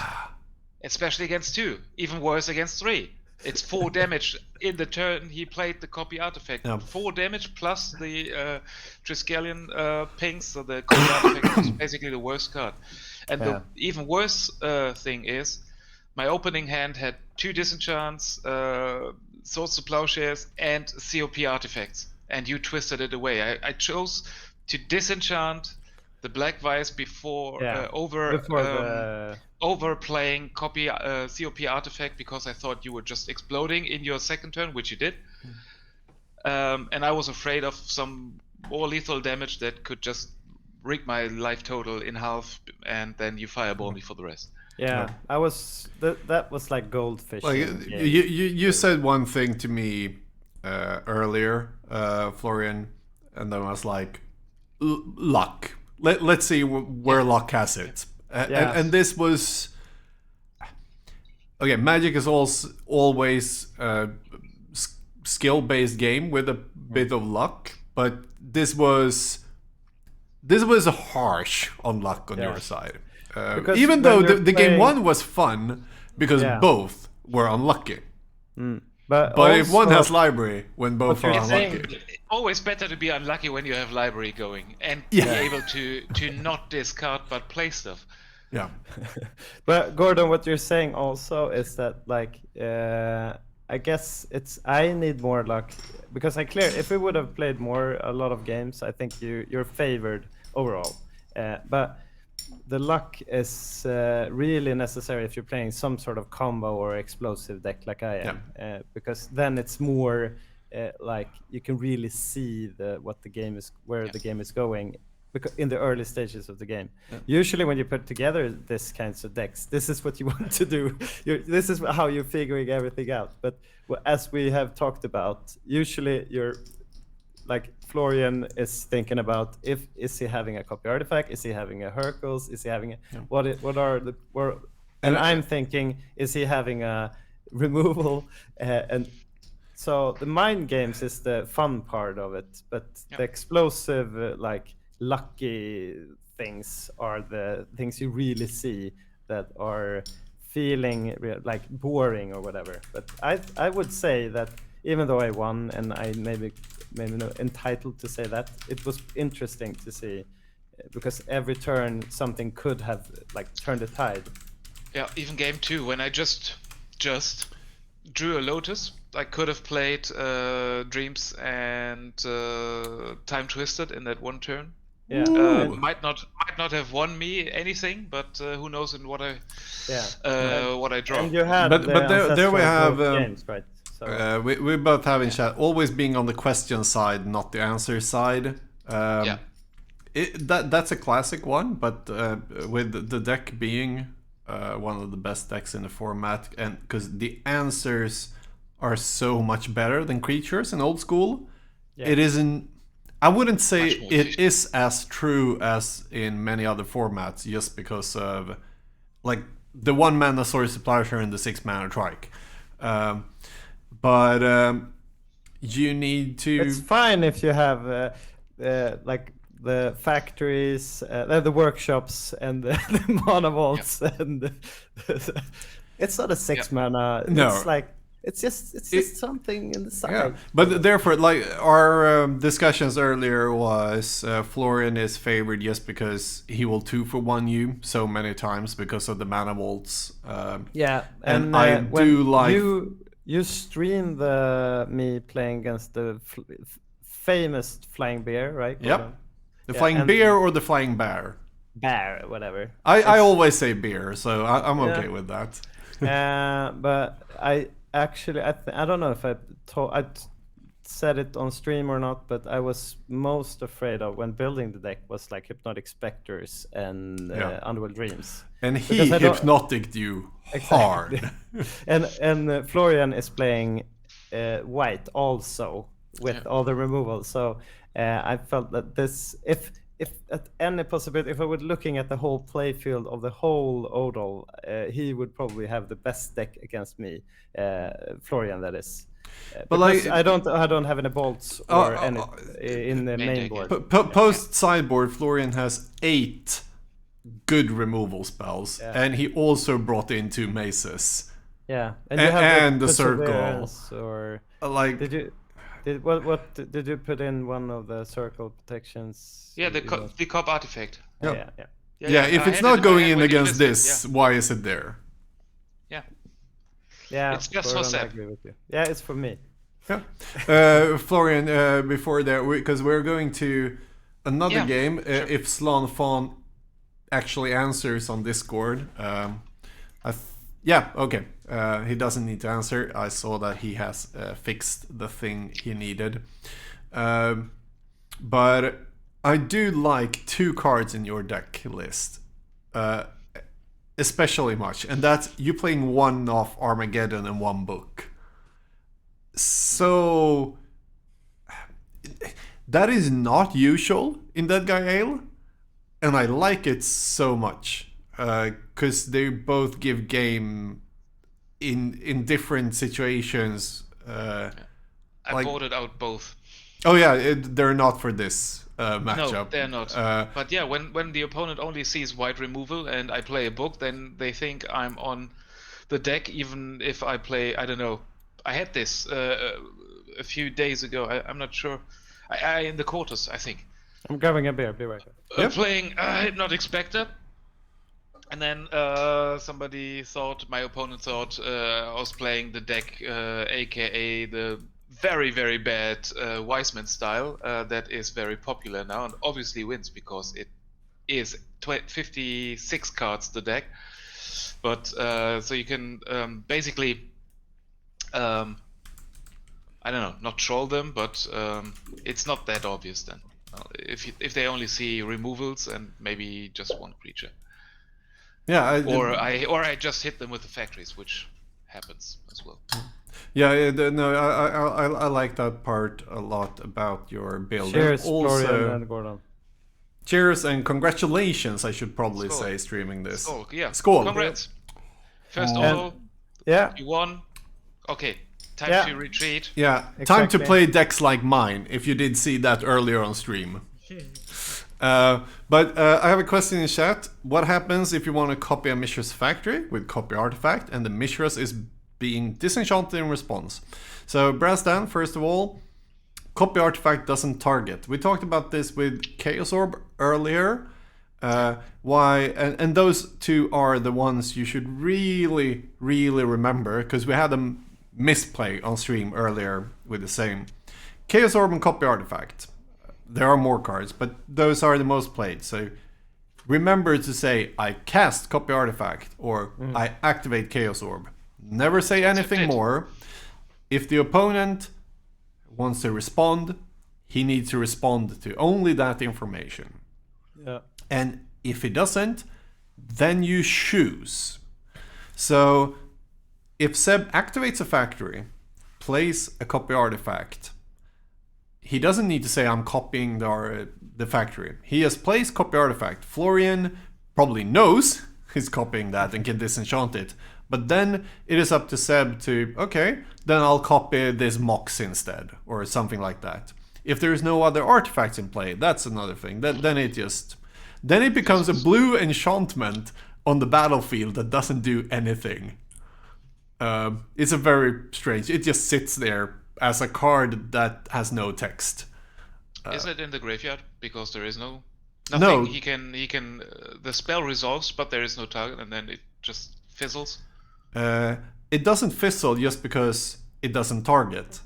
especially against 2. Even worse against 3. It's 4 damage in the turn he played the copy artifact. 4 damage plus the Triskelion pings, so the copy artifact was basically the worst card. And the even worse thing is, my opening hand had 2 disenchants, Swords to Plowshares, and COP artifacts, and you twisted it away. I chose to disenchant the Black Vice before overplaying copy COP artifact, because I thought you were just exploding in your second turn, which you did. And I was afraid of some more lethal damage that could just rig my life total in half, and then you fireball me for the rest. Yeah, I was that was like goldfish. Like, you said one thing to me earlier, Florian, and then I was like, luck. Let's see where luck has it. And this was, okay, Magic is always a skill-based game with a bit of luck, but this was a harsh on luck on your side. Even though the game 1 was fun because both were unlucky. But also, if one has library when both are unlucky. Always better to be unlucky when you have library going and be able to not discard but play stuff. Yeah. But Gordon, what you're saying also is that like I guess I need more luck because if we would have played a lot of games, I think you're favored overall. But the luck is really necessary if you're playing some sort of combo or explosive deck like I am, because then it's more like you can really see where the game is going. Because in the early stages of the game, usually when you put together this kinds of decks, this is what you want to do. This is how you're figuring everything out. But as we have talked about, usually you're like Florian is thinking about is he having a copy artifact, is he having a Hercules, is he having and I'm thinking, is he having a removal, and so the mind games is the fun part of it, but the explosive like lucky things are the things you really see that are feeling like boring or whatever. But I would say that even though I won and I maybe not entitled to say that, it was interesting to see because every turn something could have like turned the tide. Yeah, even game 2 when I just drew a Lotus, I could have played Dreams and Time Twisted in that one turn. Yeah, might not have won me anything, but who knows in what I draw. And you had but there we have games, right? So we both have in chat always being on the question side, not the answer side. That's a classic one, but with the deck being one of the best decks in the format, and because the answers are so much better than creatures in old school, it isn't. I wouldn't say it is as true as in many other formats, just because of like the 1-mana Sorcery Splasher and the 6-mana Trike. But you need to. It's fine if you have like the factories, the workshops, and the mana vaults, and it's not a 6-mana. No. It's like it's just something in the side. Yeah, but therefore, like our discussions earlier was Florian is favored just because he will 2-for-1 you so many times because of the mana vaults. And I do like you stream me playing against the famous flying bear, right? Yep, the flying bear or the flying bear. Bear, whatever. I always say bear, so I'm okay with that. But I actually I don't know if I said it on stream or not, but I was most afraid of when building the deck was like Hypnotic Specters and Underworld Dreams. And he hypnoticed you hard. and Florian is playing white also with all the removals. So I felt that this, if at any possibility, if I were looking at the whole playfield of the whole ODOL, he would probably have the best deck against me, Florian, that is. But like I don't have any bolts or any in the main board. Post sideboard, Florian has 8 good removal spells, and he also brought in 2 maces. Yeah, and the circle. Or like what did you put in one of the circle protections? Yeah, the cop artifact. Yeah. If it's not going in against this, why is it there? Yeah, it's just for Seb. Yeah, it's for me. Yeah, Florian. Before that, because we're going to another game. Sure. If Slan Fawn actually answers on Discord, okay. He doesn't need to answer. I saw that he has fixed the thing he needed. But I do like 2 cards in your deck list. Especially much, and that's you playing 1 off Armageddon and 1 book. So that is not usual in Dead Guy Ale, and I like it so much because they both give game in different situations. I voted out both. Oh yeah, they're not for this matchup. No, they're not. But yeah, when the opponent only sees white removal and I play a book, then they think I'm on the deck, even if I play, I don't know. I had this a few days ago. I'm not sure. I in the quarters, I think. I'm grabbing a beer. Be right back. Playing Hypnotic Spectre. And then my opponent thought I was playing the deck, aka the very, very bad Wiseman style that is very popular now, and obviously wins because it is 56 cards the deck. But so you can basically, I don't know, not troll them, but it's not that obvious then. If they only see removals and maybe just one creature. Yeah, I just hit them with the factories, which happens as well. Yeah, no, I like that part a lot about your build. Cheers, Florian and Gordon. Cheers and congratulations, I should probably say, streaming this. Skål, yeah. Skål. Congrats. First ODOL, yeah. you won. Okay, time to retreat. Yeah, time to play decks like mine, if you did see that earlier on stream. But I have a question in chat. What happens if you want to copy a Mishra's factory with copy artifact and the Mishra's is being disenchanted in response? So Brasdan, first of all, copy artifact doesn't target. We talked about this with Chaos Orb earlier. And those two are the ones you should really, really remember, because we had a misplay on stream earlier with the same. Chaos Orb and copy artifact. There are more cards, but those are the most played. So remember to say, I cast copy artifact, or I activate Chaos Orb. Never say anything more. If the opponent wants to respond, he needs to respond to only that information. Yeah. And if he doesn't, then you choose. So if Seb activates a factory, plays a copy artifact, he doesn't need to say, I'm copying the factory. He has placed copy artifact. Florian probably knows he's copying that and can disenchant it. But then it is up to Seb to, okay, then I'll copy this Mox instead, or something like that. If there's no other artifacts in play, that's another thing. Then it becomes a blue enchantment on the battlefield that doesn't do anything. It's a very strange, it just sits there as a card that has no text. Is it in the graveyard? Because there is nothing. No. He can the spell resolves, but there is no target, and then it just fizzles. It doesn't fizzle just because it doesn't target.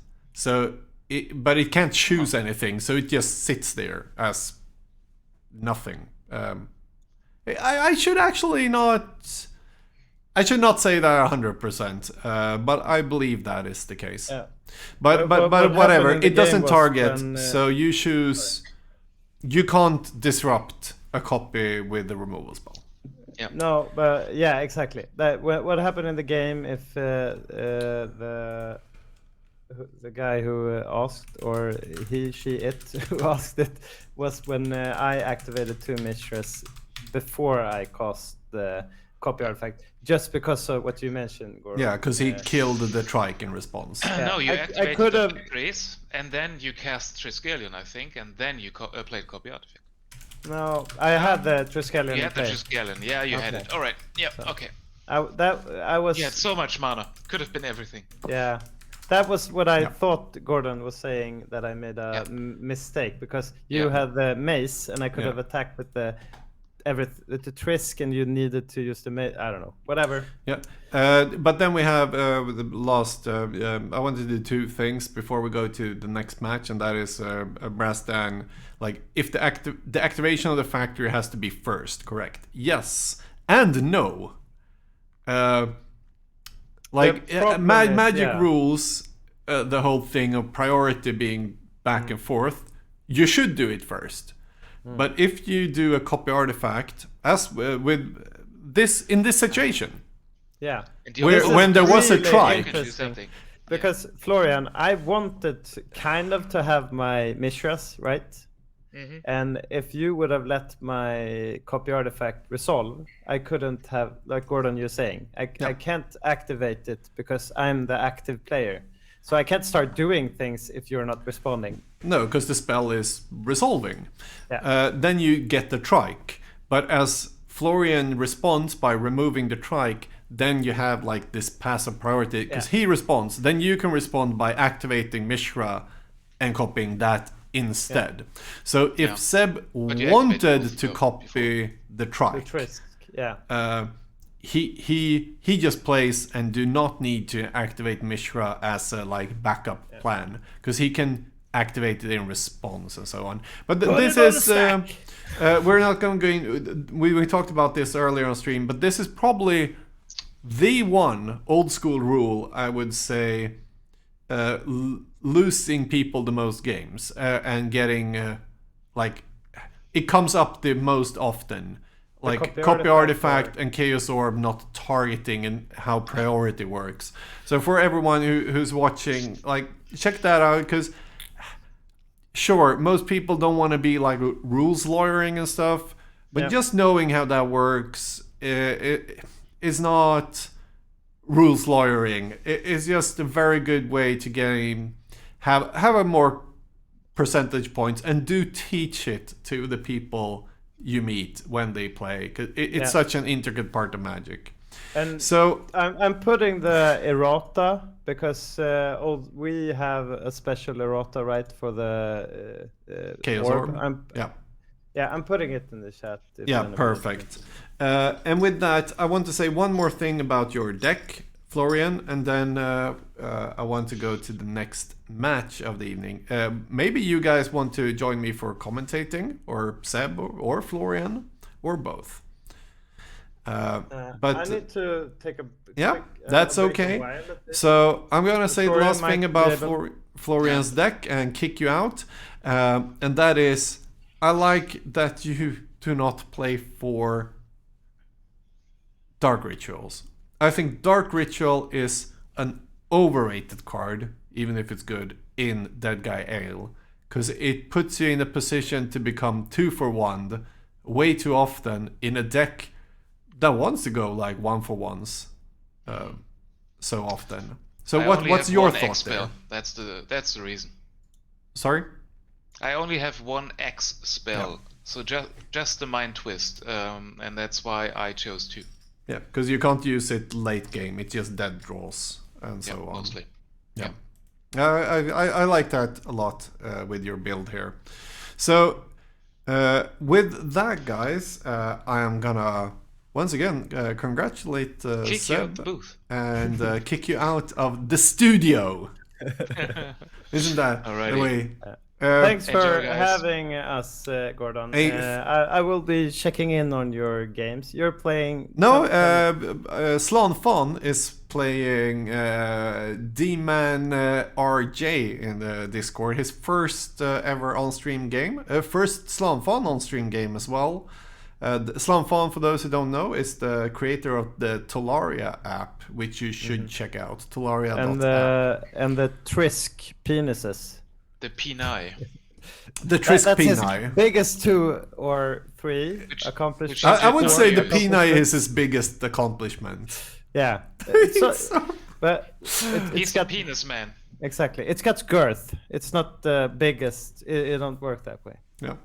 But it can't choose anything, so it just sits there as nothing. I should actually not. I should not say that 100%, but I believe that is the case. Yeah. But whatever, it doesn't target, so you choose. You can't disrupt a copy with the removal spell. Yeah. No, but yeah, exactly. What happened in the game if the guy who asked, or it who asked it, was when I activated 2 Mishras before I cast the copy artifact, just because of what you mentioned, Gordon. Yeah, because he killed the Trike in response. No, you activated the factories, and then you cast Triskelion, I think, and then you played copy artifact. No, I had the Triskelion. You had the Triskelion, yeah, you had it. All right, yeah, okay. I was. You had so much mana. Could have been everything. Yeah, that was what I thought Gordon was saying, that I made a mistake, because you had the mace, and I could have attacked with the Trisk, and you needed to use the mace. I don't know, whatever. Yeah, but then we have the last. I want to do 2 things before we go to the next match, and that is Brasdan. Like, if the activation of the factory has to be first, correct? Yes and no. Magic rules, the whole thing of priority being back and forth. You should do it first. But if you do a copy artifact, as with this in this situation, when there was a try, because Florian, I wanted kind of to have my Mishras, right? And if you would have let my copy artifact resolve, I couldn't have, like Gordon, you're saying, I can't activate it because I'm the active player. So I can't start doing things if you're not responding. No, because the spell is resolving. Then you get the Trike. But as Florian responds by removing the Trike, then you have like this passive priority. Because he responds, then you can respond by activating Mishra and copying that instead. So if Seb wanted to copy the Trike, Yeah. He just plays and do not need to activate Mishra as a like backup plan, because he can activate it in response and so on. But this is we're not going to go in. We talked about this earlier on stream, but this is probably the one old school rule, I would say, losing people the most games and getting like it comes up the most often. Like copy artifact and chaos orb not targeting and how priority works. So for everyone who's watching, like check that out, because sure, most people don't want to be like rules lawyering and stuff, but just knowing how that works is not rules lawyering. It's just a very good way to have a more percentage points, and do teach it to the people you meet when they play, because it's such an intricate part of Magic. And so I'm putting the errata, because we have a special errata, right, for the chaos orb. I'm putting it in the chat. Yeah, perfect. And with that, I want to say one more thing about your deck, Florian, and then I want to go to the next match of the evening. Maybe you guys want to join me for commentating, or Seb, or Florian, or both. But I need to take a quick, that's okay. So I'm gonna say the last thing about Florian's deck and kick you out, and that is, I like that you do not play for Dark Rituals. I think Dark Ritual is an overrated card, even if it's good, in Dead Guy Ale, because it puts you in a position to become 2-for-1 way too often in a deck that wants to go like 1-for-1s so often. So what's your thought there? That's the reason. Sorry? I only have one X spell, so just the Mind Twist, and that's why I chose 2. Yeah, because you can't use it late game. It's just dead draws and so on. Mostly. Yeah. I like that a lot with your build here. So with that, guys, I am gonna once again congratulate Seb and kick you out of the studio. Isn't that the way? Thanks for having us, Gordon. I will be checking in on your games. You're playing... No, Slan Fun is playing D-Man RJ in the Discord. His first ever on-stream game. First Slan Fun on-stream game as well. Slan Fun, for those who don't know, is the creator of the Tolaria app, which you should check out. Tolaria.app. And the Trisk penises. The Peni. The Trisk That's Peni. His biggest 2 or 3 accomplishments. I would say the Peni is his biggest accomplishment. Yeah. But he's got penis man. Exactly. It's got girth. It's not the biggest. It don't work that way. Yeah.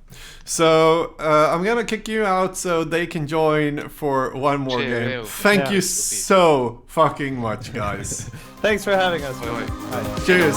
So I'm gonna kick you out so they can join for one more game. Thank you so fucking much, guys. Thanks for having us. Bye. Cheers.